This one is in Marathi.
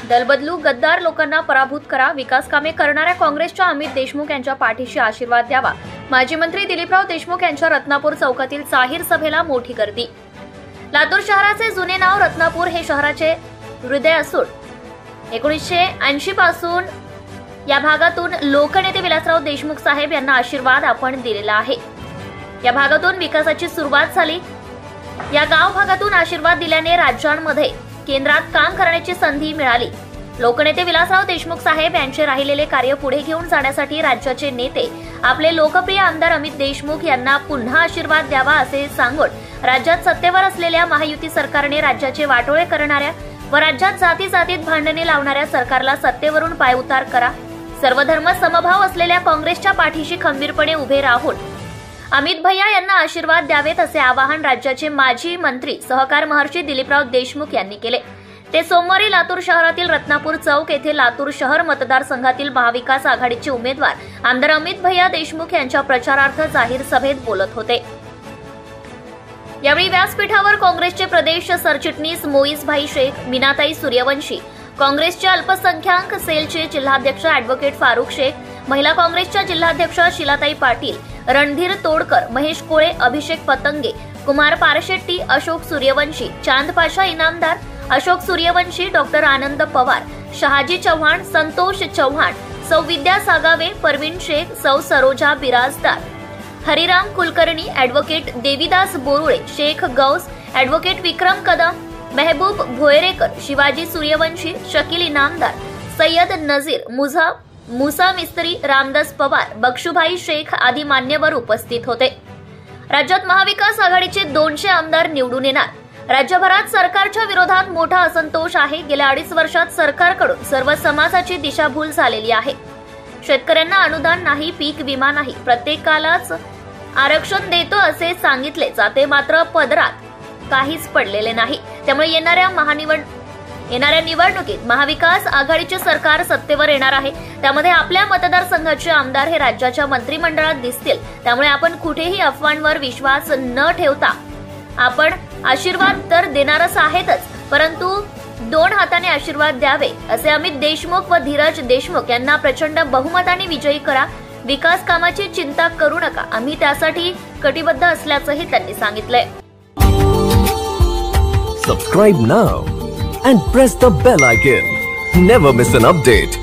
दलबदलू गद्दार लोकांना पराभूत करा, विकास कामे करणाऱ्या काँग्रेसच्या अमित देशमुख यांच्या पाठीशी आशीर्वाद द्यावा। माजी मंत्री दिलीपराव देशमुख यांच्या रत्नापूर चौकातील जाहीर सभेला मोठी गर्दी। लातूर शहराचे जुने नाव रत्नापूर हे शहराचे हृदय असून 1980 पासून या भागातून लोकनेते विलासराव देशमुख साहेब यांना आशीर्वाद आपण दिलेला आहे। या भागातून विकासाची सुरुवात झाली। या गाव भागातून आशीर्वाद दिल्याने राज्यांमध्ये केंद्रात काम करण्याची संधी मिळाली। लोकनेते विलासराव देशमुख साहेब यांचे राहिलेले कार्य पुढे घेऊन जाण्यासाठी राज्याचे नेते आपले लोकप्रिय आमदार अमित देशमुख यांना पुन्हा आशीर्वाद द्यावा असे सांगून राज्यात सत्तेवर असलेल्या महायुती सरकारने राज्याचे वाटोळे करणाऱ्या व राज्यात जाती जातीत भांडणे लावणाऱ्या सरकारला सत्तेवरून पायउतार करा, सर्व धर्म समभाव असलेल्या काँग्रेसच्या पाठीशी खंबीरपणे उभे राहून अमित भैया यांना आशीर्वाद द्यावेत असे आवाहन राज्याचे माजी मंत्री सहकार महर्षी दिलीपराव देशमुख यांनी केले। ते सोमवारी लातूर शहरातील रत्नापूर चौक येथे लातूर शहर मतदारसंघातील महाविकास आघाडीचे उमेदवार आमदार अमित भैया देशमुख यांच्या प्रचारार्थ जाहीर सभेत बोलत होते। यावेळी व्यासपीठावर काँग्रेसचे प्रदेश सरचिटणीस मोईसभाई शेख, मीनाताई सूर्यवंशी, काँग्रेसच्या अल्पसंख्याक सेलचे जिल्हाध्यक्ष ॲडव्होकेट फारुख शेख, महिला काँग्रेसच्या जिल्हाध्यक्ष शिलाताई पाटील, रणधीर तोडकर, महेश कोळे, अभिषेक पतंगे, कुमार पारशेट्टी, अशोक सूर्यवंशी, चांद पाशा इनामदार, अशोक सूर्यवंशी, डॉक्टर आनंद पवार, शहाजी चव्हाण, संतोष चव्हाण, सौ विद्या सागावे, परवीन शेख, सौ सरोजा बिराजदार, हरिराम कुलकर्णी, ॲडव्होकेट देवीदास बोरुळे, शेख गौस, ॲडव्होकेट विक्रम कदम, मेहबूब भोयरेकर, शिवाजी सूर्यवंशी, शकील इनामदार, सय्यद नजीर, मुसा मिस्त्री, रामदास पवार, बक्षुभाई शेख आदी मान्यवर उपस्थित होते। राज्यात महाविकास आघाडीचे 200 आमदार निवडून येणार। राज्यभरात सरकारच्या विरोधात मोठा असंतोष आहे। गेल्या 2.5 वर्षात सरकारकडून सर्व समाजाची दिशाभूल झालेली आहे। शेतकऱ्यांना अनुदान नाही, पीक विमा नाही, प्रत्येकालाच आरक्षण देतो असे सांगितले जाते, मात्र पदरात काहीच पडलेले नाही। त्यामुळे येणाऱ्या निवडणुकीत महाविकास आघाडीचे सरकार सत्तेवर येणार आहे। त्यामध्ये आपल्या मतदारसंघाचे आमदार हे राज्याच्या मंत्रिमंडळात दिसतील। त्यामुळे आपण कुठेही अफवांवर विश्वास न ठेवता आपण आशीर्वाद तर देणारच आहेतच, परंतु 2 हाताने आशीर्वाद द्यावे असे अमित देशमुख व धीरज देशमुख यांना प्रचंड बहुमताने विजयी करा। विकास कामाची चिंता करू नका, आम्ही त्यासाठी कटिबद्ध असल्याचंही त्यांनी सांगितलंय। Subscribe now and press the bell icon. Never miss an update.